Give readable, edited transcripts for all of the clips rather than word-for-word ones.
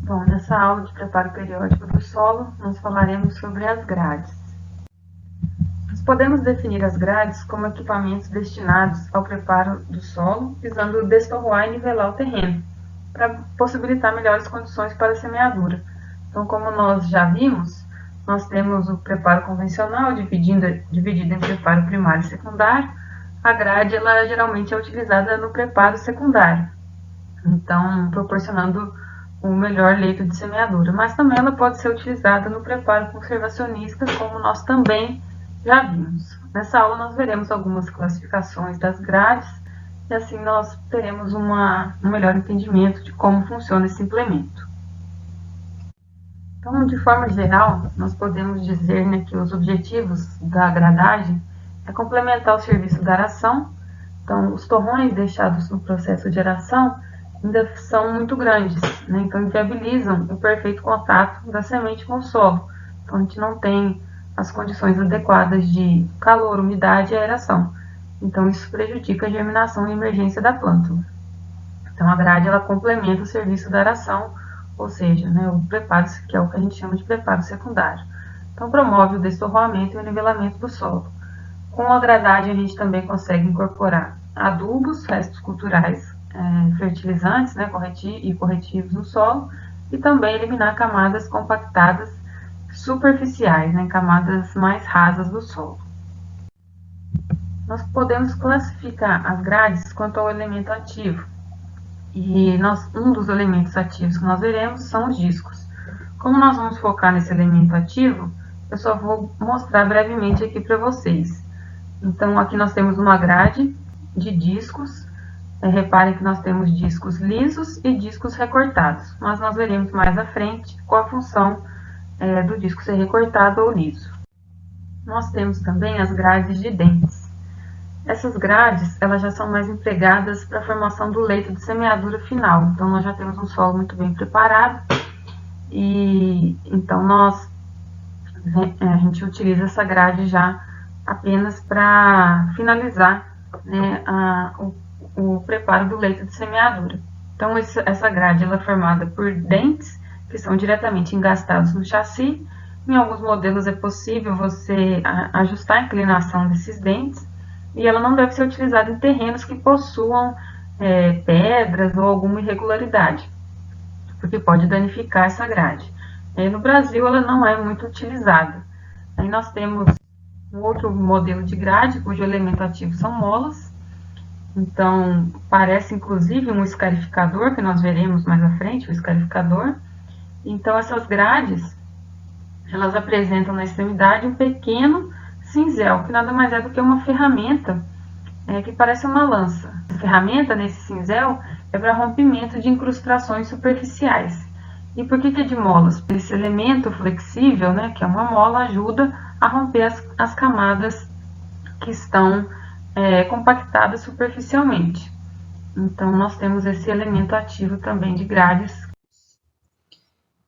Bom, nessa aula de preparo periódico do solo, nós falaremos sobre as grades. Nós podemos definir as grades como equipamentos destinados ao preparo do solo, visando destorroar e nivelar o terreno, para possibilitar melhores condições para a semeadura. Então, como nós já vimos, nós temos o preparo convencional, dividido em preparo primário e secundário. A grade, ela geralmente é utilizada no preparo secundário, então proporcionando o melhor leito de semeadura, mas também ela pode ser utilizada no preparo conservacionista, como nós também já vimos. Nessa aula nós veremos algumas classificações das grades e assim nós teremos um melhor entendimento de como funciona esse implemento. Então, de forma geral, nós podemos dizer, que os objetivos da gradagem é complementar o serviço da aração. Então, os torrões deixados no processo de aração ainda são muito grandes, então inviabilizam o perfeito contato da semente com o solo. Então, a gente não tem as condições adequadas de calor, umidade e aeração. Então, isso prejudica a germinação e emergência da plântula. Então, a grade ela complementa o serviço da aração, ou seja, o preparo, que é o que a gente chama de preparo secundário. Então, promove o destorroamento e o nivelamento do solo. Com a gradagem, a gente também consegue incorporar adubos, restos culturais, fertilizantes, e corretivos no solo, e também eliminar camadas compactadas superficiais, camadas mais rasas do solo. Nós podemos classificar as grades quanto ao elemento ativo, e um dos elementos ativos que nós veremos são os discos. Como nós vamos focar nesse elemento ativo, eu só vou mostrar brevemente aqui para vocês. Então, aqui nós temos uma grade de discos. Reparem que nós temos discos lisos e discos recortados, mas nós veremos mais à frente qual a função do disco ser recortado ou liso. Nós temos também as grades de dentes. Essas grades, elas já são mais empregadas para a formação do leito de semeadura final. Então, nós já temos um solo muito bem preparado e então a gente utiliza essa grade já apenas para finalizar o preparo do leito de semeadura. Então, essa grade ela é formada por dentes que são diretamente engastados no chassi. Em alguns modelos é possível você ajustar a inclinação desses dentes, e ela não deve ser utilizada em terrenos que possuam pedras ou alguma irregularidade, porque pode danificar essa grade. No Brasil, ela não é muito utilizada. Aí nós temos um outro modelo de grade, cujo elemento ativo são molas. Então, parece inclusive um escarificador, que nós veremos mais à frente, o escarificador. Então, essas grades, elas apresentam na extremidade um pequeno cinzel, que nada mais é do que uma ferramenta que parece uma lança. A ferramenta nesse cinzel é para rompimento de incrustações superficiais. E por que é de molas? Esse elemento flexível, que é uma mola, ajuda a romper as camadas que estão compactadas superficialmente. Então, nós temos esse elemento ativo também de grades.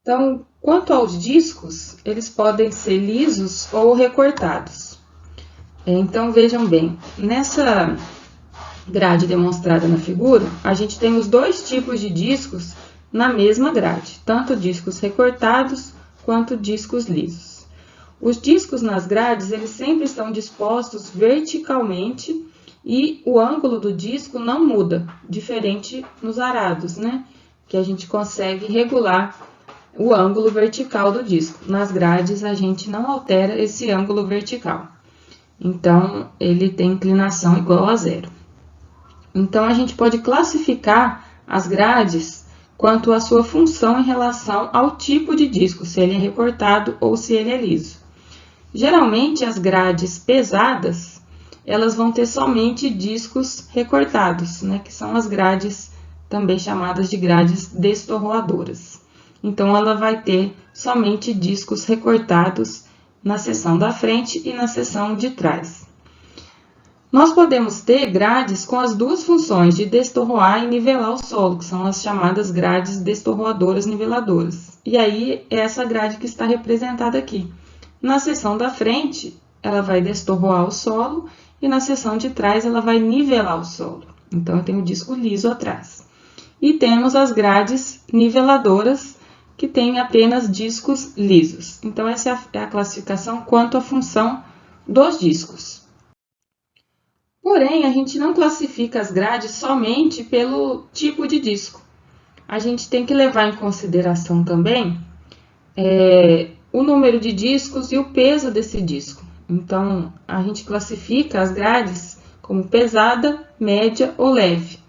Então, quanto aos discos, eles podem ser lisos ou recortados. Então, vejam bem, nessa grade demonstrada na figura, a gente tem os dois tipos de discos na mesma grade, tanto discos recortados quanto discos lisos. Os discos nas grades, eles sempre estão dispostos verticalmente e o ângulo do disco não muda, diferente nos arados, que a gente consegue regular o ângulo vertical do disco. Nas grades, a gente não altera esse ângulo vertical. Então, ele tem inclinação igual a zero. Então, a gente pode classificar as grades quanto à sua função em relação ao tipo de disco, se ele é recortado ou se ele é liso. Geralmente, as grades pesadas, elas vão ter somente discos recortados, que são as grades também chamadas de grades destorroadoras. Então, ela vai ter somente discos recortados na seção da frente e na seção de trás. Nós podemos ter grades com as duas funções de destorroar e nivelar o solo, que são as chamadas grades destorroadoras niveladoras. E aí, é essa grade que está representada aqui. Na seção da frente, ela vai destorroar o solo, e na seção de trás, ela vai nivelar o solo. Então, eu tenho o disco liso atrás. E temos as grades niveladoras, que tem apenas discos lisos. Então, essa é a classificação quanto à função dos discos. Porém, a gente não classifica as grades somente pelo tipo de disco. A gente tem que levar em consideração também o número de discos e o peso desse disco. Então, a gente classifica as grades como pesada, média ou leve.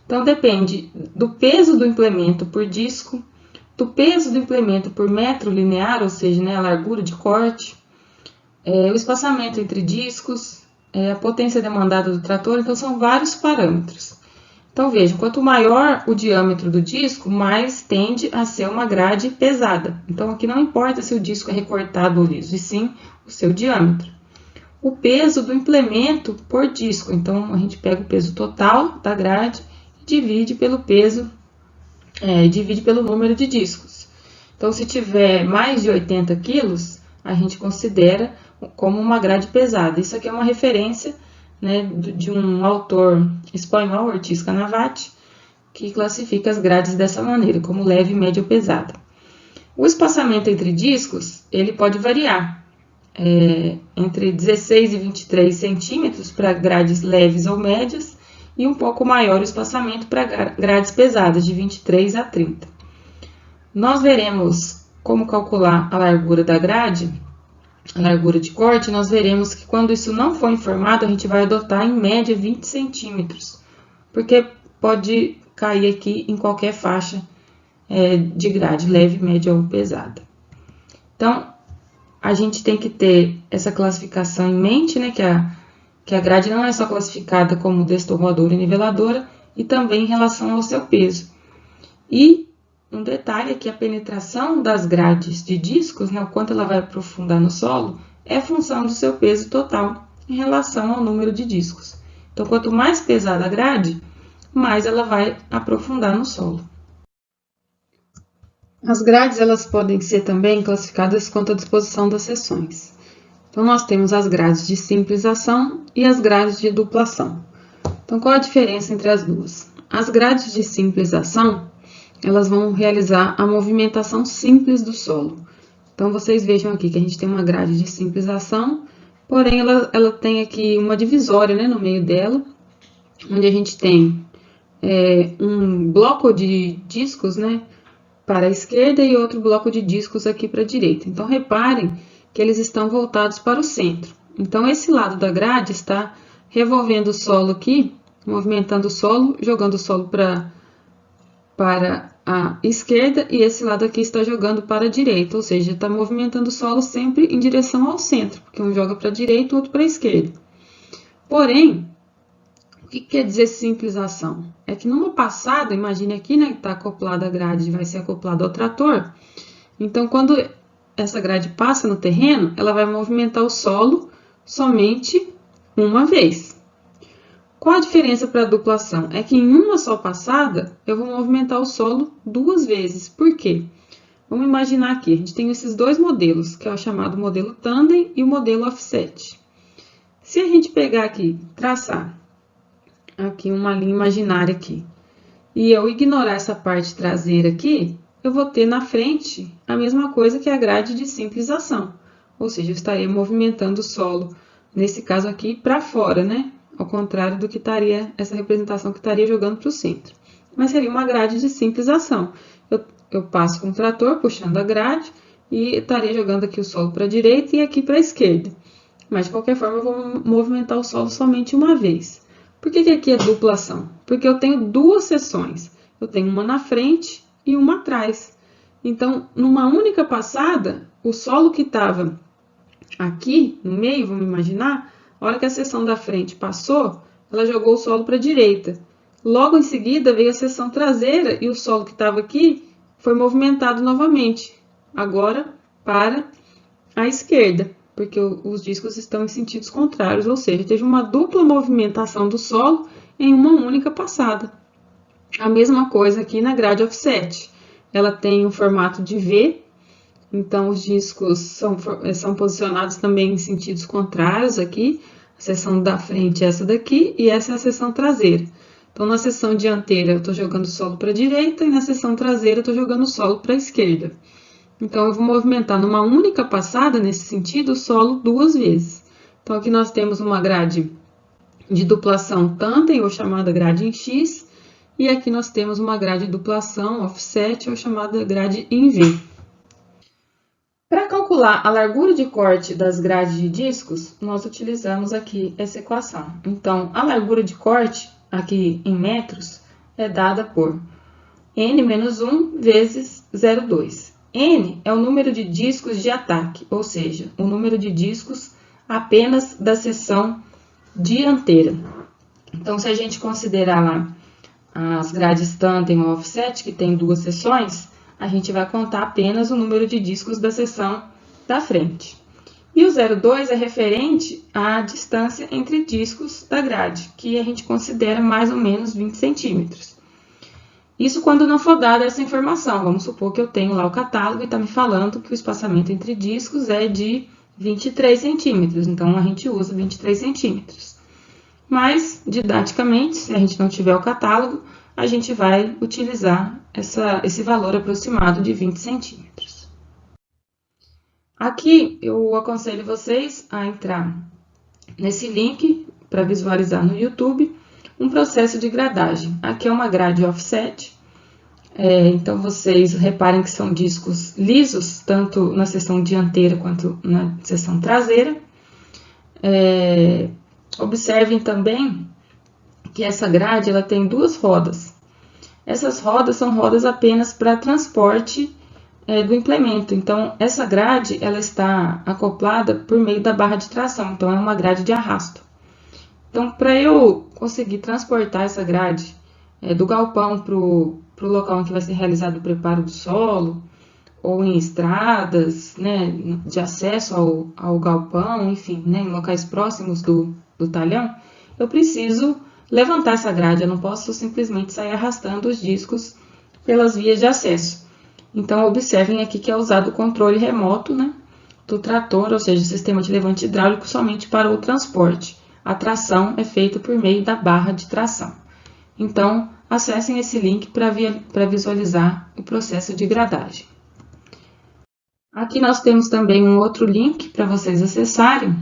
Então, depende do peso do implemento por disco, do peso do implemento por metro linear, ou seja, a largura de corte, o espaçamento entre discos, a potência demandada do trator. Então, são vários parâmetros. Então, vejam, quanto maior o diâmetro do disco, mais tende a ser uma grade pesada. Então, aqui não importa se o disco é recortado ou liso, e sim o seu diâmetro. O peso do implemento por disco. Então, a gente pega o peso total da grade e divide pelo peso, divide pelo número de discos. Então, se tiver mais de 80 quilos, a gente considera como uma grade pesada. Isso aqui é uma referência de um autor espanhol, Ortiz Canavati, que classifica as grades dessa maneira, como leve, média ou pesada. O espaçamento entre discos, ele pode variar entre 16 e 23 centímetros para grades leves ou médias, e um pouco maior o espaçamento para grades pesadas, de 23 a 30. Nós veremos como calcular a largura da grade, a largura de corte. Nós veremos que quando isso não for informado, a gente vai adotar em média 20 centímetros, porque pode cair aqui em qualquer faixa de grade, leve, média ou pesada. Então, a gente tem que ter essa classificação em mente, que a grade não é só classificada como destorroadora e niveladora, e também em relação ao seu peso. E um detalhe é que a penetração das grades de discos, o quanto ela vai aprofundar no solo, é função do seu peso total em relação ao número de discos. Então, quanto mais pesada a grade, mais ela vai aprofundar no solo. As grades elas podem ser também classificadas quanto à disposição das seções. Então, nós temos as grades de simples ação e as grades de dupla ação. Então, qual a diferença entre as duas? As grades de simples ação, elas vão realizar a movimentação simples do solo. Então, vocês vejam aqui que a gente tem uma grade de simples ação, porém ela tem aqui uma divisória no meio dela, onde a gente tem um bloco de discos para a esquerda e outro bloco de discos aqui para a direita. Então, reparem que eles estão voltados para o centro. Então, esse lado da grade está revolvendo o solo aqui, movimentando o solo, jogando o solo para a esquerda, e esse lado aqui está jogando para a direita, ou seja, está movimentando o solo sempre em direção ao centro, porque um joga para a direita e o outro para a esquerda. Porém, o que quer dizer simples ação? É que numa passada, imagine aqui, que está acoplada a grade, vai ser acoplada ao trator. Então, quando essa grade passa no terreno, ela vai movimentar o solo somente uma vez. Qual a diferença para a dupla ação? É que em uma só passada, eu vou movimentar o solo duas vezes. Por quê? Vamos imaginar aqui, a gente tem esses dois modelos, que é o chamado modelo tandem e o modelo offset. Se a gente pegar aqui, traçar aqui uma linha imaginária aqui, e eu ignorar essa parte traseira aqui, eu vou ter na frente a mesma coisa que a grade de simples ação. Ou seja, eu estaria movimentando o solo, nesse caso aqui, para fora, Ao contrário do que estaria, essa representação que estaria jogando para o centro. Mas seria uma grade de simples ação. Eu passo com o trator, puxando a grade, e estaria jogando aqui o solo para a direita e aqui para a esquerda. Mas, de qualquer forma, eu vou movimentar o solo somente uma vez. Por que aqui é dupla ação? Porque eu tenho duas seções. Eu tenho uma na frente e uma atrás. Então, numa única passada, o solo que estava aqui no meio, vamos imaginar, a hora que a seção da frente passou, ela jogou o solo para a direita. Logo em seguida, veio a seção traseira e o solo que estava aqui foi movimentado novamente. Agora, para a esquerda, porque os discos estão em sentidos contrários, ou seja, teve uma dupla movimentação do solo em uma única passada. A mesma coisa aqui na grade offset. Ela tem um formato de V, então os discos são posicionados também em sentidos contrários aqui. A seção da frente é essa daqui e essa é a seção traseira. Então, na seção dianteira, eu estou jogando o solo para a direita e na seção traseira, eu estou jogando o solo para a esquerda. Então, eu vou movimentar numa única passada, nesse sentido, o solo 2 vezes. Então, aqui nós temos uma grade de duplação tandem, ou chamada grade em X, e aqui nós temos uma grade de duplação offset, ou chamada grade em V. Para calcular a largura de corte das grades de discos, nós utilizamos aqui essa equação. Então, a largura de corte, aqui em metros, é dada por n menos 1 vezes 0,2. N é o número de discos de ataque, ou seja, o número de discos apenas da seção dianteira. Então, se a gente considerar lá as grades tandem ou offset, que tem 2 seções, a gente vai contar apenas o número de discos da seção da frente. E o 0,2 é referente à distância entre discos da grade, que a gente considera mais ou menos 20 centímetros. Isso quando não for dada essa informação. Vamos supor que eu tenho lá o catálogo e está me falando que o espaçamento entre discos é de 23 centímetros. Então, a gente usa 23 centímetros. Mas, didaticamente, se a gente não tiver o catálogo, a gente vai utilizar esse valor aproximado de 20 centímetros. Aqui, eu aconselho vocês a entrar nesse link para visualizar no YouTube um processo de gradagem. Aqui é uma grade offset, então vocês reparem que são discos lisos, tanto na seção dianteira quanto na seção traseira. Observem também que essa grade ela tem 2 rodas. Essas rodas são rodas apenas para transporte do implemento. Então, essa grade ela está acoplada por meio da barra de tração. Então, é uma grade de arrasto. Então, para eu conseguir transportar essa grade do galpão para o local em que vai ser realizado o preparo do solo, ou em estradas, né, de acesso ao galpão, enfim, né, em locais próximos do talhão, eu preciso levantar essa grade, eu não posso simplesmente sair arrastando os discos pelas vias de acesso. Então, observem aqui que é usado o controle remoto, né, do trator, ou seja, o sistema de levante hidráulico somente para o transporte. A tração é feita por meio da barra de tração. Então, acessem esse link para visualizar o processo de gradagem. Aqui nós temos também um outro link para vocês acessarem,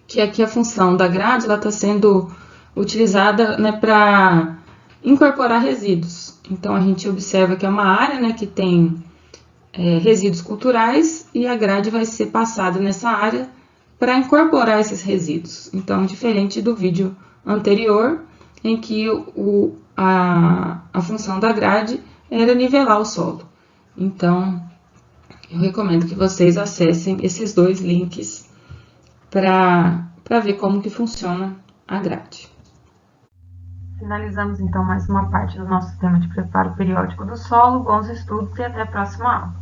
que aqui a função da grade está sendo utilizada, né, para incorporar resíduos. Então, a gente observa que é uma área, né, que tem resíduos culturais e a grade vai ser passada nessa área para incorporar esses resíduos. Então, diferente do vídeo anterior, em que a função da grade era nivelar o solo. Então, eu recomendo que vocês acessem esses 2 links para ver como que funciona a grade. Finalizamos então mais uma parte do nosso tema de preparo periódico do solo. Bons estudos e até a próxima aula.